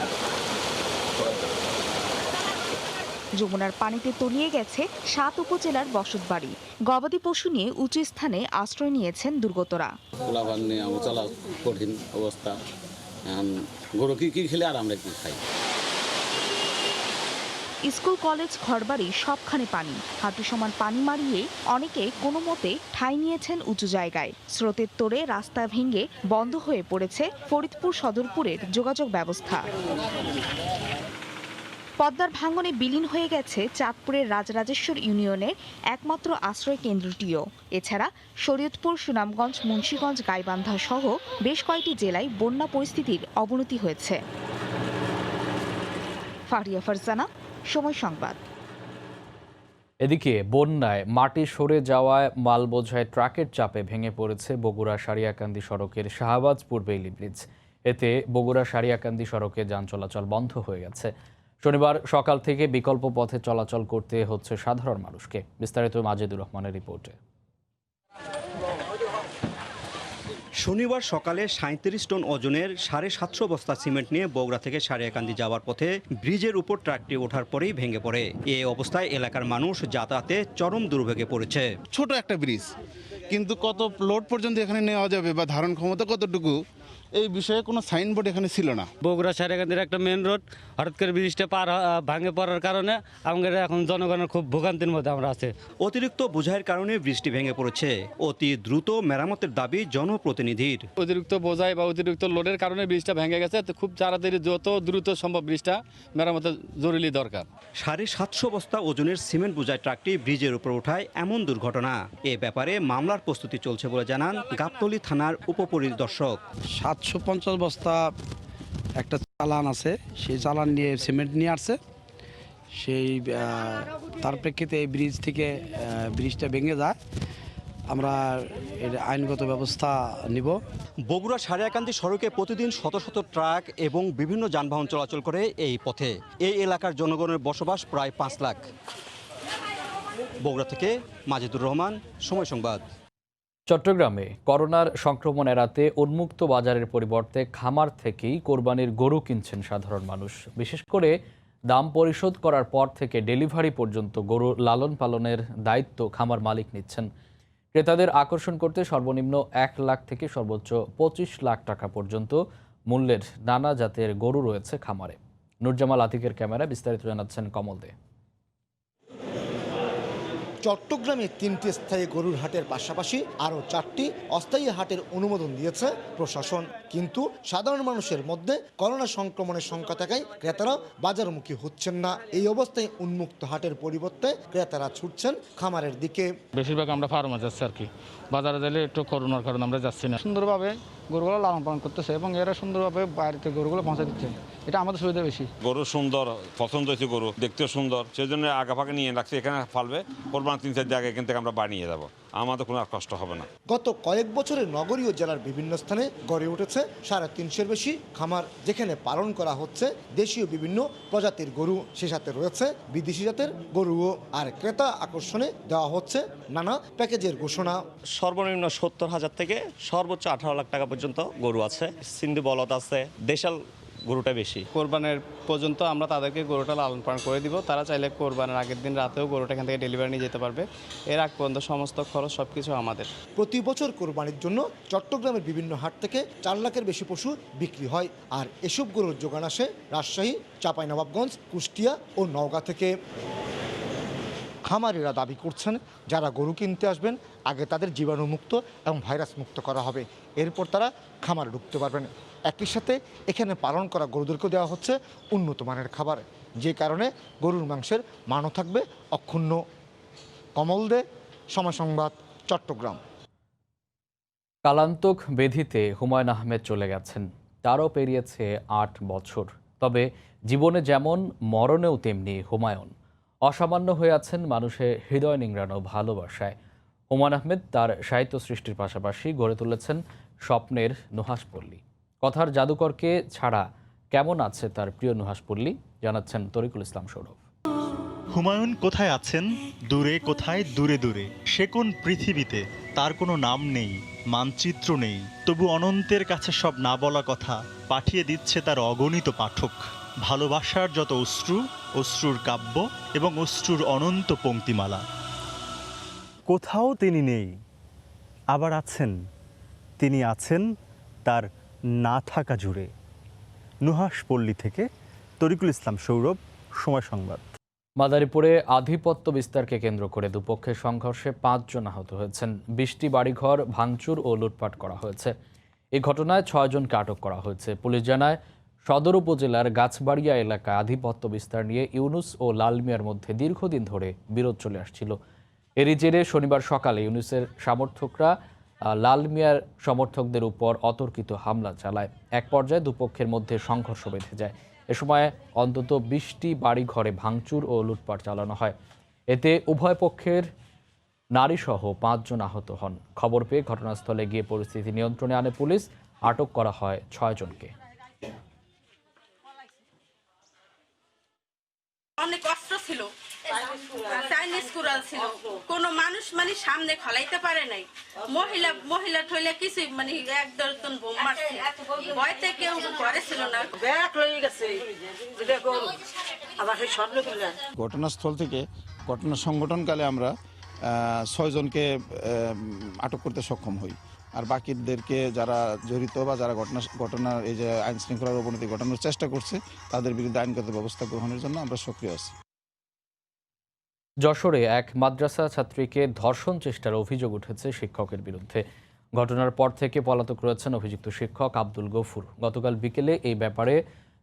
যমুনার পানিতে তলিয়ে গেছে 7 উপজেলার বসতবাড়ি। গবাদি পশু নিয়ে উঁচু স্থানে আশ্রয় নিয়েছেন দুর্গতরা। কঠিন অবস্থা, গরু কি খেলে আর আমরা কি খাই। স্কুল, কলেজ, ঘরবাড়ি সবখানে পানি। হাঁটু সমান পানি মারিয়ে অনেকে কোনো মতে ঠাঁই নিয়েছেন উঁচু জায়গায়। স্রোতের তোড়ে রাস্তা ভেঙে বন্ধ হয়ে পড়েছে ফরিদপুর সদরপুরের যোগাযোগ ব্যবস্থা। পদ্মার ভাঙনে বিলীন হয়ে গেছে চাঁদপুরের রাজরাজেশ্বর ইউনিয়নের একমাত্র আশ্রয় কেন্দ্রটিও। এছাড়া শরীয়তপুর, সুনামগঞ্জ, মুন্সিগঞ্জ, গাইবান্ধা সহ বেশ কয়েকটি জেলায় বন্যা পরিস্থিতির অবনতি হয়েছে। ফারিয়া ফারজানা, সময় সংবাদ। এদিকে বন্যায় মাটি সরে যাওয়ায় মালবোঝাই ট্রাকের চাপে ভেঙে পড়েছে বগুড়া সারিয়াকান্দি সড়কের শাহবাজপুর বেইলি ব্রিজ। এতে বগুড়া সারিয়াকান্দি সড়কে যান চলাচল বন্ধ হয়ে গেছে। শনিবার সকাল থেকে বিকল্প পথে চলাচল করতে হচ্ছে সাধারণ মানুষকে। বিস্তারিত মাজেদুর রহমানের রিপোর্টে। শনিবার সকালে 37 টন ওজনের 750 বস্তা সিমেন্ট নিয়ে বগুড়া থেকে সারিয়াকান্দি যাওয়ার পথে ব্রিজের উপর ট্রাকটি ওঠার পরেই ভেঙে পড়ে। এই অবস্থায় এলাকার মানুষ যাতায়াতে চরম দুর্ভোগে পড়েছে। ছোট একটা ব্রিজ, কিন্তু কত লোড পর্যন্ত এখানে নেওয়া যাবে বা ধারণ ক্ষমতা কতটুকু, এই বিষয়ে কোনো সাইনবোর্ড এখানে ছিল না। বগুড়া সারিয়াকান্দির একটা মেন রোড, হঠাৎ করে ব্রিজটা ভাঙে পড়ার কারণে আমাদের এখন জনগণের খুব ভোগান্তির মধ্যে আমরা আছি। অতিরিক্ত বোঝাইয়ের কারণে বৃষ্টি ভেঙে পড়েছে। অতি দ্রুত মেরামতের দাবি জনপ্রতিনিধির। অতিরিক্ত বোঝাই বা অতিরিক্ত লোডের কারণে ব্রিজটা ভেঙে গেছে, খুব তাড়াতাড়ি যত দ্রুত সম্ভব ব্রিজটা মেরামতের জরুরি দরকার। 750 বস্তা ওজনের সিমেন্ট বোঝাই ট্রাকটি ব্রিজের উপর ওঠায় এমন দুর্ঘটনা। এ ব্যাপারে মামলার প্রস্তুতি চলছে বলে জানান গাবতলী থানার উপপরিদর্শক। 750 বস্তা একটা চালান আছে, সেই চালান নিয়ে সিমেন্ট নিয়ে আসছে। তার প্রেক্ষিতে এই ব্রিজ থেকে ব্রিজটা ভেঙে যায়। আমরা এর আইনগত ব্যবস্থা নিব। বগুড়া সারিয়াকান্দি সড়কে প্রতিদিন শত শত ট্রাক এবং বিভিন্ন যানবাহন চলাচল করে এই পথে। এই এলাকার জনগণের বসবাস প্রায় 5 লাখ। বগুড়া থেকে মাজেদুর রহমান, সময় সংবাদ। চট্টগ্রামে করোনার সংক্রমণ এড়াতে উন্মুক্ত বাজারের পরিবর্তে খামার থেকেই কোরবানির গরু কিনছেন সাধারণ মানুষ। বিশেষ করে দাম পরিশোধ করার পর থেকে ডেলিভারি পর্যন্ত গরু লালন পালনের দায়িত্ব খামার মালিক নিচ্ছেন। ক্রেতাদের আকর্ষণ করতে সর্বনিম্ন 1 লাখ থেকে সর্বোচ্চ 25 লাখ টাকা পর্যন্ত মূল্যের নানা জাতের গরু রয়েছে খামারে। নুরজামাল আতিকের ক্যামেরায় বিস্তারিত জানাচ্ছেন কমল দে। চট্টগ্রামে 3টি স্থায়ী গরুর হাটের পাশাপাশি আরও 4টি অস্থায়ী হাটের অনুমোদন দিয়েছে প্রশাসন। কিন্তু সাধারণ মানুষের মধ্যে করোনা সংক্রমণের শঙ্কা থাকায় ক্রেতারা বাজারমুখী হচ্ছেন না। এই অবস্থায় উন্মুক্ত হাটের পরিবর্তে ক্রেতারা ছুটছেন খামারের দিকে। বেশিরভাগ আমরা ফার্মে যাচ্ছি আর কি, বাজারে গেলে একটু করোনার কারণে আমরা যাচ্ছি না। সুন্দরভাবে গরুগুলো লালন পালন করতেছে এবং এরা সুন্দরভাবে বাড়িতে গরুগুলো পৌঁছে দিচ্ছে, এটা আমাদের সুবিধা বেশি। গরু সুন্দর, পছন্দ হয়েছে গরু, দেখতেও সুন্দর, সেই জন্য আগে ফাঁকে নিয়ে রাখছি। এখানে ফালবে কোরবান 3-4 জায়গায় এখান থেকে আমরা বানিয়ে যাবো, আমাদের কোনো আর কষ্ট হবে না। গত কয়েক বছরে নগরীয় জেলার বিভিন্ন স্থানে গড়ে উঠেছে 350-এর বেশি খামার, যেখানে পালন করা হচ্ছে দেশীয় বিভিন্ন প্রজাতির গরু, সে সাথে রয়েছে বিদেশি জাতের গরুও। আর ক্রেতা আকর্ষণে দেওয়া হচ্ছে নানা প্যাকেজের ঘোষণা। সর্বনিম্ন 70,000 থেকে সর্বোচ্চ 18 লাখ টাকা পর্যন্ত গরু আছে। সিন্ধু বলদ আছে, দেশাল গরুটা বেশি। কোরবানের পর্যন্ত আমরা তাদেরকে গরুটা লালন পালন করে দিব। তারা চাইলে কোরবানের আগের দিন রাতেও গরুটা এখান থেকে ডেলিভারি নিয়ে যেতে পারবে। এর আগ পর্যন্ত সমস্ত খরচ সবকিছু আমাদের। প্রতি বছর কোরবানির জন্য চট্টগ্রামের বিভিন্ন হাট থেকে 4 লাখের বেশি পশু বিক্রি হয়। আর এসব গরুর যোগান আসে রাজশাহী, চাঁপাইনবাবগঞ্জ, কুষ্টিয়া ও নওগাঁ থেকে। খামারিরা দাবি করছেন, যারা গরু কিনতে আসবেন আগে তাদের জীবাণুমুক্ত এবং ভাইরাস মুক্ত করা হবে, এরপর তারা খামারে ঢুকতে পারবেন। একই সাথে এখানে পালন করা গরুদেরকেও দেওয়া হচ্ছে উন্নত মানের খাবার, যে কারণে গরুর মাংসের মানও থাকবে অক্ষুণ্ণ। কমল দে, সময় সংবাদ, চট্টগ্রাম। কালান্তক বেধিতে হুমায়ুন আহমেদ চলে গেছেন, তারও পেরিয়েছে 8 বছর। তবে জীবনে যেমন মরণেও তেমনি হুমায়ুন অসামান্য হয়ে আছেন মানুষের হৃদয় নিংড়ানো ভালোবাসায়। হুমায়ুন আহমেদ তার সাহিত্য সৃষ্টির পাশাপাশি গড়ে তুলেছেন স্বপ্নের নুহাসপল্লী। কথার জাদুকরকে ছাড়া কেমন আছে তার প্রিয় নুহাসপল্লী, জানাচ্ছেন তরিকুল ইসলাম সৌরভ। হুমায়ুন কোথায় আছেন? দূরে কোথায়, দূরে দূরে। সে কোন পৃথিবীতে? তার কোনো নাম নেই, মানচিত্র নেই, তবু অনন্তের কাছে সব না বলা কথা পাঠিয়ে দিচ্ছে তার অগণিত পাঠক। ভালোবাসার যত অশ্রু, অশ্রুর কাব্য এবং অশ্রুর অনন্ত পংক্তিমালা। কোথাও তিনি নেই, আবার আছেন। তিনি আছেন তার না থাকা জুড়ে। নুহাসপল্লী থেকে তরিকুল ইসলাম সৌরভ, সময় সংবাদ। মাদারীপুরে আধিপত্য বিস্তারকে কেন্দ্র করে দুপক্ষের সংঘর্ষে 5 জন আহত হয়েছেন। 20টি বাড়িঘর ভাঙচুর ও লুটপাট করা হয়েছে। এই ঘটনায় 6 জনকে আটক করা হয়েছে। পুলিশ জানায়, সদর উপজেলার গাছবাড়িয়া এলাকায় আধিপত্য বিস্তার নিয়ে ইউনুস ও লাল মিয়ার মধ্যে দীর্ঘদিন ধরে বিরোধ চলে আসছিল। এরই জেরে শনিবার সকালে ইউনুসের সমর্থকরা লাল মিয়ার সমর্থকদের উপর অতর্কিত হামলা চালায়। এক পর্যায়ে দুপক্ষের মধ্যে সংঘর্ষ বেঁধে যায়। এ সময় অন্তত 20টি বাড়ি ঘরে ভাঙচুর ও লুটপাট চালানো হয়। এতে উভয় পক্ষের নারীসহ 5 জন আহত হন। খবর পেয়ে ঘটনাস্থলে গিয়ে পরিস্থিতি নিয়ন্ত্রণে আনে পুলিশ। আটক করা হয় 6 জনকে। অনেক কষ্ট ছিল, চাইনিজ কুড়াল ছিল, কোনো মানুষ মানে সামনে খলাইতে পারে নাই। মহিলা ঠইলে কিছু মানে 1-2 বোম মারছে, ভয়তে কেউ ঘরে ছিল না। ব্যাগ লয়ে গেছে, আবার স্বর্ণ তুলে। ঘটনাস্থল থেকে ঘটনা সংঘটনকালে আমরা 6 জনকে আটক করতে সক্ষম হই। আর বাকিদেরকে যারা জড়িত বা যারা ঘটনার এই যে আইন শৃঙ্খলার অবনতি ঘটানোর চেষ্টা করছে, তাদের বিরুদ্ধে আইনগত ব্যবস্থা গ্রহণের জন্য আমরা সক্রিয় আছি। যশোরে এক মাদ্রাসা ছাত্রীকে ধর্ষণ চেষ্টার অভিযোগ উঠেছে শিক্ষকের বিরুদ্ধে। ঘটনার পর থেকে পলাতক রয়েছেন অভিযুক্ত শিক্ষক আব্দুল গফুর। গতকাল বিকেলে এই ব্যাপারে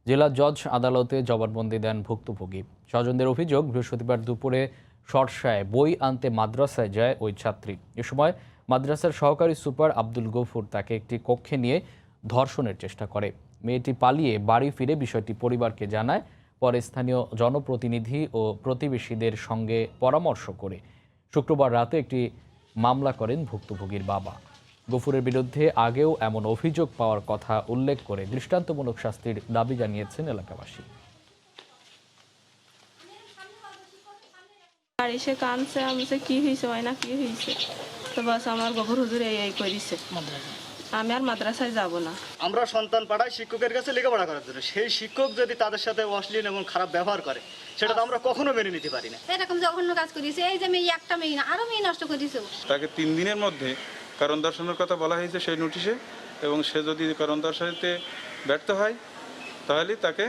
জেলা জজ আদালতে জবানবন্দি দেন ভুক্তভোগী। স্বজনদের অভিযোগ, বৃহস্পতিবার দুপুরে সরসায় বই আনতে মাদ্রাসায় যায় ওই ছাত্রী। এ সময় মাদ্রাসার সহকারী সুপার আব্দুল গফুর তাকে একটি কক্ষে নিয়ে ধর্ষণের চেষ্টা করে। মেয়েটি পালিয়ে বাড়ি ফিরে বিষয়টি পরিবারকে জানায়। পরে স্থানীয় জনপ্রতিনিধি ও প্রতিবেশীদের সঙ্গে পরামর্শ করে শুক্রবার রাতে একটি মামলা করেন ভুক্তভোগীর বাবা। গফুরের বিরুদ্ধে আগেও এমন অভিযোগ পাওয়ার কথা উল্লেখ করে দৃষ্টান্তমূলক শাস্তির দাবি জানিয়েছেন এলাকাবাসী। আর এসে কানছে আমি কি হয়েছে হয় না কি হয়েছে, তো বাস আমার গফুর হুজুর এই করেছে, আমি আর মাদ্রাসায় যাব না। আমরা সন্তান পাঠাই শিক্ষকের কাছে লেখাপড়া করার জন্য, সেই শিক্ষক যদি তাদের সাথে অশ্লীল এবং খারাপ ব্যবহার করে সেটা তো আমরা কখনো মেনে নিতে পারি না। এরকম জঘন্য কাজ করেছে, এই যে মেয়ে একটা মেয়ে না আরো মেয়ে নষ্ট করেছে। তাকে 3 দিনের মধ্যে কারণ দর্শানোর কথা বলা হয়েছে সেই নোটিশে, এবং সে যদি কারণ দর্শাতে ব্যর্থ হয় তাহলে তাকে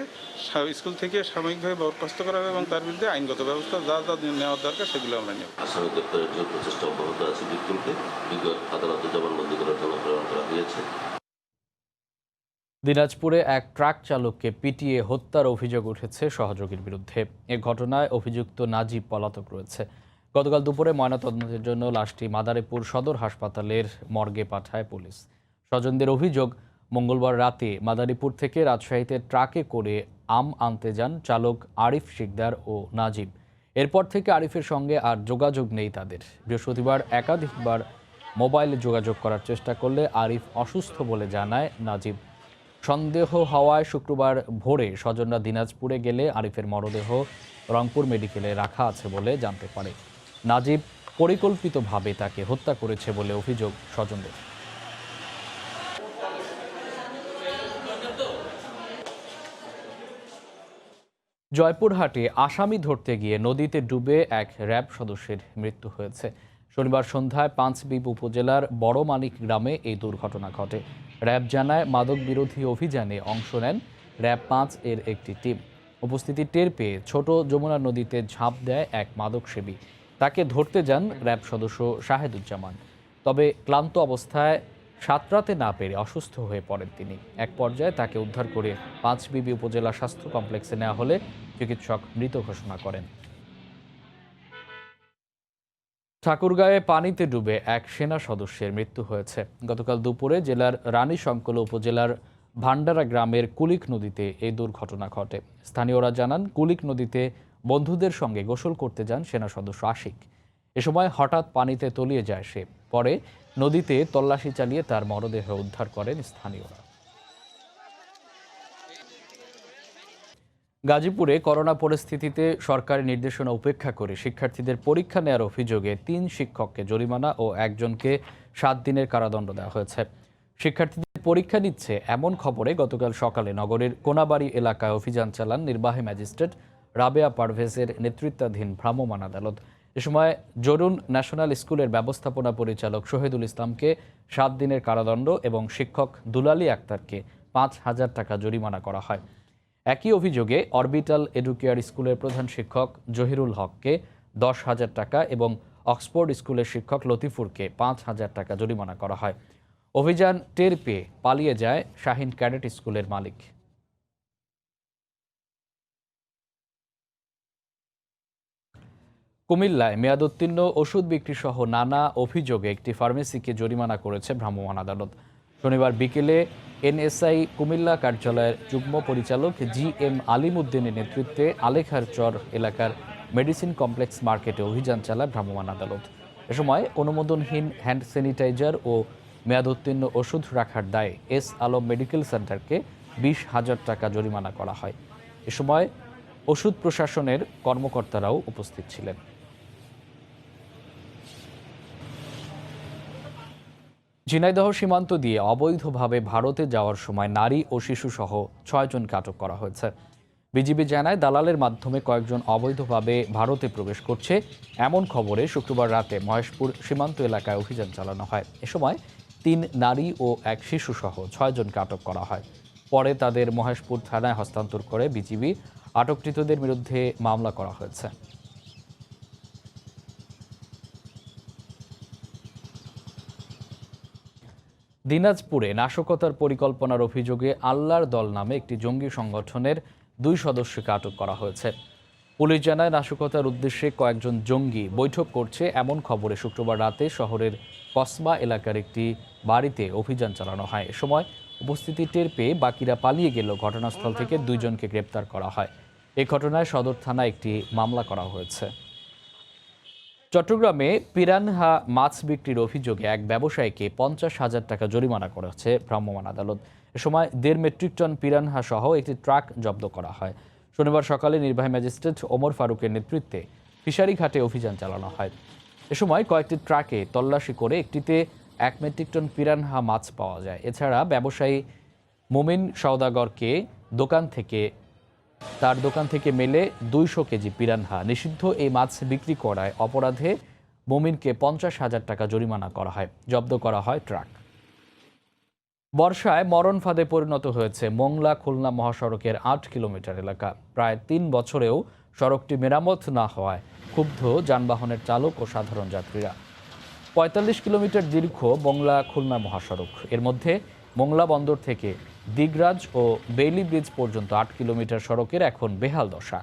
স্কুল থেকে সাময়িকভাবে বরখাস্ত করা হবে এবং তার বিরুদ্ধে আইনগত ব্যবস্থা যা যা নেওয়ার দরকার সেগুলো আমরা নেব। আসামি গ্রেপ্তারের জন্য প্রচেষ্টা অব্যাহত আছে। বিক্রমকে বিগত আদালতে জবানবন্দি করার জন্য প্রেরণ করা হয়েছে। দিনাজপুরে এক ট্রাক চালককে পিটিয়ে হত্যার অভিযোগ উঠেছে সহযোগীর বিরুদ্ধে। এ ঘটনায় অভিযুক্ত নাজিব পলাতক রয়েছে। গতকাল দুপুরে ময়নাতদন্তের জন্য লাশটি মাদারীপুর সদর হাসপাতালের মর্গে পাঠায় পুলিশ। স্বজনদের অভিযোগ, মঙ্গলবার রাতে মাদারীপুর থেকে রাজশাহীতে ট্রাকে করে আম আনতে যান চালক আরিফ শিকদার ও নাজিব। এরপর থেকে আরিফের সঙ্গে আর যোগাযোগ নেই তাদের। বৃহস্পতিবার একাধিকবার মোবাইলে যোগাযোগ করার চেষ্টা করলে আরিফ অসুস্থ বলে জানায় নাজিব। সন্দেহ হওয়ায় শুক্রবার ভোরে স্বজনরা দিনাজপুরে গেলে আরিফের মরদেহ রংপুর মেডিকেলে রাখা আছে বলে জানতে পারে। নাজিব পরিকল্পিতভাবে তাকে হত্যা করেছে বলে অভিযোগ স্বজনদের। জয়পুরহাটে আসামি ধরতে গিয়ে নদীতে ডুবে এক র্যাব সদস্যের মৃত্যু হয়েছে। শনিবার সন্ধ্যায় পাঁচবিবি উপজেলার বড়মানিক গ্রামে এই দুর্ঘটনা ঘটে। র্যাব জানায়, মাদক বিরোধী অভিযানে অংশ নেন র্যাব 5 এর একটি টিম। উপস্থিতি টের পেয়ে ছোট যমুনা নদীতে ঝাঁপ দেয় এক মাদকসেবী। তাকে ধরতে যান র্যাব সদস্য শাহেদুজ্জামান। তবে ক্লান্ত অবস্থায় সাঁতরাতে না পেরে অসুস্থ হয়ে পড়েন তিনি। এক পর্যায়ে তাকে উদ্ধার করে পাঁচবিবি উপজেলা স্বাস্থ্য কমপ্লেক্সে নেওয়া হলে চিকিৎসক মৃত ঘোষণা করেন। ঠাকুরগাঁয়ে পানিতে ডুবে এক সেনা সদস্যের মৃত্যু হয়েছে। গতকাল দুপুরে জেলার রানীশঙ্কল উপজেলার ভান্ডারা গ্রামের কুলিক নদীতে এই দুর্ঘটনা ঘটে। স্থানীয়রা জানান, কুলিক নদীতে বন্ধুদের সঙ্গে গোসল করতে যান সেনা সদস্য আশিক। এ সময় হঠাৎ পানিতে তলিয়ে যায় সে। পরে নদীতে তল্লাশি চালিয়ে তার মরদেহ উদ্ধার করেন স্থানীয়রা। গাজীপুরে করোনা পরিস্থিতিতে সরকারি নির্দেশনা উপেক্ষা করে শিক্ষার্থীদের পরীক্ষা নেওয়ার অভিযোগে 3 শিক্ষককে জরিমানা ও একজনকে 7 দিনের কারাদণ্ড দেওয়া হয়েছে। শিক্ষার্থীদের পরীক্ষা নিচ্ছে এমন খবরে গতকাল সকালে নগরের কোনাবাড়ি এলাকায় অভিযান চালান নির্বাহী ম্যাজিস্ট্রেট রাবেয়া পারভেজের নেতৃত্বাধীন ভ্রাম্যমাণ আদালত। এ সময় জরুন ন্যাশনাল স্কুলের ব্যবস্থাপনা পরিচালক শহীদুল ইসলামকে 7 দিনের কারাদণ্ড এবং শিক্ষক দুলালী আক্তারকে 5,000 টাকা জরিমানা করা হয়। একই অভিযোগে অরবিটাল এডুকেয়ার স্কুলের প্রধান শিক্ষক জহিরুল হককে 10,000 টাকা এবং অক্সফোর্ড স্কুলের শিক্ষক লতিফুরকে 5,000 টাকা জরিমানা করা হয়। অভিযান টের পেয়ে পালিয়ে যায় শাহিন ক্যাডেট স্কুলের মালিক। কুমিল্লায় মেয়াদোত্তীর্ণ ওষুধ বিক্রি সহ নানা অভিযোগে একটি ফার্মেসিকে জরিমানা করেছে ভ্রাম্যমাণ আদালত। শনিবার বিকেলে এনএসআই কুমিল্লা কার্যালয়ের যুগ্ম পরিচালক GM আলিম উদ্দিনের নেতৃত্বে আলেখারচর এলাকার মেডিসিন কমপ্লেক্স মার্কেটে অভিযান চালায় ভ্রাম্যমাণ আদালত। এ সময় অনুমোদনহীন হ্যান্ড স্যানিটাইজার ও মেয়াদোত্তীর্ণ ওষুধ রাখার দায়ে এস আলম মেডিকেল সেন্টারকে 20,000 টাকা জরিমানা করা হয়। এ সময় ওষুধ প্রশাসনের কর্মকর্তারাও উপস্থিত ছিলেন। ঝিনাইদহ সীমান্ত দিয়ে অবৈধভাবে ভারতে যাওয়ার সময় নারী ও শিশুসহ 6 জনকে আটক করা হয়েছে। বিজিবি জানায়, দালালের মাধ্যমে কয়েকজন অবৈধভাবে ভারতে প্রবেশ করছে এমন খবরে শুক্রবার রাতে মহেশপুর সীমান্ত এলাকায় অভিযান চালানো হয়। এ সময় 3 নারী ও 1 শিশুসহ 6 জনকে আটক করা হয়। পরে তাদের মহেশপুর থানায় হস্তান্তর করে বিজিবি। আটককৃতদের বিরুদ্ধে মামলা করা হয়েছে। দিনাজপুরে নাশকতার পরিকল্পনার অভিযোগে আল্লাহর দল নামে একটি জঙ্গি সংগঠনের 2 সদস্যকে আটক করা হয়েছে। পুলিশ জানায়, নাশকতার উদ্দেশ্যে কয়েকজন জঙ্গি বৈঠক করছে এমন খবরে শুক্রবার রাতে শহরের কসমা এলাকার একটি বাড়িতে অভিযান চালানো হয়। এ সময় উপস্থিতি টের পেয়ে বাকিরা পালিয়ে গেল। ঘটনাস্থল থেকে 2 জনকে গ্রেপ্তার করা হয়। এই ঘটনায় সদর থানায় একটি মামলা করা হয়েছে। চট্টগ্রামে পিরানহা মাছ বিক্রির অভিযোগে এক ব্যবসায়ীকে 50,000 টাকা জরিমানা করেছে ভ্রাম্যমাণ আদালত। এ সময় 1.5 মেট্রিক টন পিরানহা সহ একটি ট্রাক জব্দ করা হয়। শনিবার সকালে নির্বাহী ম্যাজিস্ট্রেট ওমর ফারুকের নেতৃত্বে ফিশারি ঘাটে অভিযান চালানো হয়। এ সময় কয়েকটি ট্রাকে তল্লাশি করে একটিতে 1 মেট্রিক টন পিরানহা মাছ পাওয়া যায়। এছাড়া ব্যবসায়ী মুমিন সওদাগরকে তার দোকান থেকে মেলে 200 কেজি পিরানহা নিষিদ্ধ এই মাছ বিক্রি করায় অপরাধে মুমিনকে 50,000 টাকা জরিমানা করা হয়। জব্দ করা হয় ট্রাক। বর্ষায় মরণ ফাঁদে পরিণত হয়েছে মোংলা খুলনা মহাসড়কের 8 কিলোমিটার এলাকা। প্রায় 3 বছরেও সড়কটি মেরামত না হওয়ায় ক্ষুব্ধ যানবাহনের চালক ও সাধারণ যাত্রীরা। 45 কিলোমিটার দীর্ঘ মোংলা খুলনা মহাসড়ক। এর মধ্যে মোংলা বন্দর থেকে দিগরাজ ও বেইলি ব্রিজ পর্যন্ত 8 কিলোমিটার সড়কের এখন বেহাল দশা।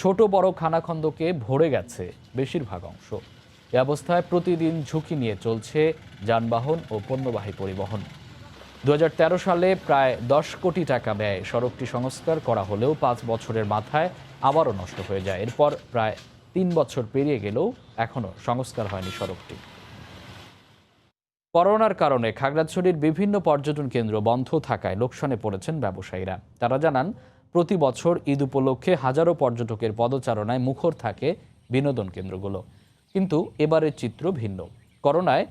ছোট বড় খানাখন্দকে ভরে গেছে বেশিরভাগ অংশ। এ অবস্থায় প্রতিদিন ঝুঁকি নিয়ে চলছে যানবাহন ও পণ্যবাহী পরিবহন। 2013 সালে প্রায় 10 কোটি টাকা ব্যয়ে সড়কটি সংস্কার করা হলেও 5 বছরের মাথায় আবারও নষ্ট হয়ে যায়। এরপর প্রায় 3 বছর পেরিয়ে গেলেও এখনও সংস্কার হয়নি সড়কটি। করোনার কারণে খাগড়াছড়ির বিভিন্ন পর্যটন কেন্দ্র বন্ধ থাকায় লোকসানে পড়েছেন ব্যবসায়ীরা। তারা জানান, প্রতি বছর ঈদ উপলক্ষে হাজারো পর্যটকের পদচারণায় মুখর থাকে বিনোদন কেন্দ্রগুলো, কিন্তু এবারের চিত্র ভিন্ন। করোনায়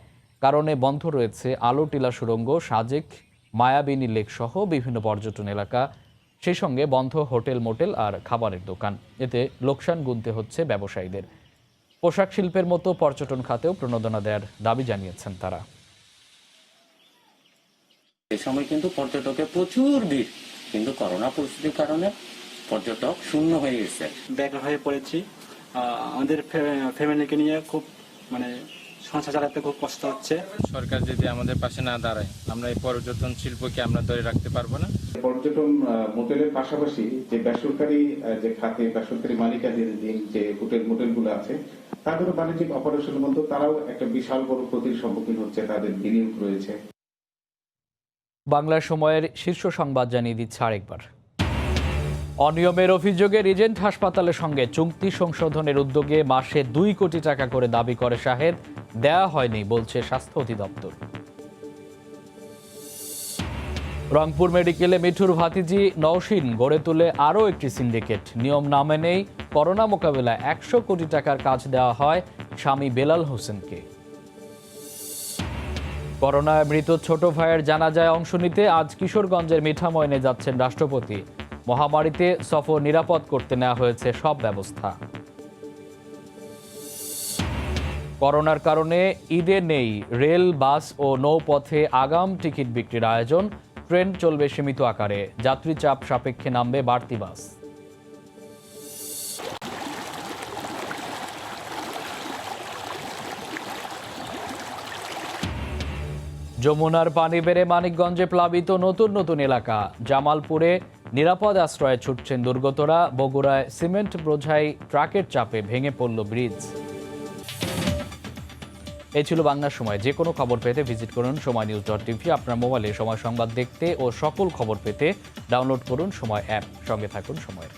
কারণে বন্ধ রয়েছে আলোটিলা সুড়ঙ্গ, সাজেক, মায়াবিনী লেক সহ বিভিন্ন পর্যটন এলাকা। সেই সঙ্গে বন্ধ হোটেল, মোটেল আর খাবারের দোকান। এতে লোকসান গুনতে হচ্ছে ব্যবসায়ীদের। পোশাক শিল্পের মতো পর্যটন খাতেও প্রণোদনা দেওয়ার দাবি জানিয়েছেন তারা। এই সময় কিন্তু পর্যটকের প্রচুর ভিড়, কিন্তু করোনা পরিস্থিতির কারণে পর্যটক শূন্য হয়ে গেছে। বেকার হয়ে পড়েছি, আমাদের ফ্যামিলিকে নিয়ে খুব সংসার চালাতে খুব কষ্ট হচ্ছে। সরকার যদি আমাদের পাশে না দাঁড়ায়, আমরা এই পর্যটন শিল্পকে আমরা ধরে রাখতে পারবো না। পর্যটন মোটেলের পাশাপাশি যে বেসরকারি যে খাতে বেসরকারি মালিকাধীন যে হোটেল মোটেলগুলো আছে, তাদেরও বাণিজ্যিক অপারেশনের মধ্যে তারাও একটা বিশাল বড় ক্ষতির সম্মুখীন হচ্ছে, তাদের বিনিয়োগ রয়েছে। বাংলা সময়ের শীর্ষ সংবাদ জানিয়ে দিচ্ছে আরেকবার। অনিয়মের অভিযোগে রিজেন্ট হাসপাতালের সঙ্গে চুক্তি সংশোধনের উদ্যোগে মাসে 2 কোটি টাকা করে দাবি করে শাহেদ। দেয়া হয়নি বলছে স্বাস্থ্য অধিদপ্তর। রংপুর মেডিকেলে মিঠুর ভাতিজি নওশিন গড়ে তুলে আরও একটি সিন্ডিকেট। নিয়ম না মেনেই করোনা মোকাবিলায় 100 কোটি টাকার কাজ দেওয়া হয় স্বামী বেলাল হোসেনকে। করোনায় মৃত ছোট ভাইয়ের জানাজায় অংশ নিতে আজ কিশোরগঞ্জের মিঠামইনে যাচ্ছেন রাষ্ট্রপতি। মহামারীতে সফর নিরাপদ করতে নেওয়া হয়েছে সব ব্যবস্থা। করোনার কারণে ঈদে নেই রেল, বাস ও নৌপথে আগাম টিকিট বিক্রির আয়োজন। ট্রেন চলবে সীমিত আকারে। যাত্রী চাপ সাপেক্ষে নামবে বাড়তি বাস। যমুনার পানি বেড়ে মানিকগঞ্জে প্লাবিত নতুন নতুন এলাকা। জামালপুরে নিরাপদ আশ্রয়ে ছুটছেন দুর্গতরা। বগুড়ায় সিমেন্ট বোঝাই ট্রাকের চাপে ভেঙে পড়ল ব্রিজ। এই ছিল বাংলার সময়। যে কোনো খবর পেতে ভিজিট করুন সময়নিউজ.tv। আপনার মোবাইলে সময় সংবাদ দেখতে ও সকল খবর পেতে ডাউনলোড করুন সময় অ্যাপ। সঙ্গে থাকুন সময়ের।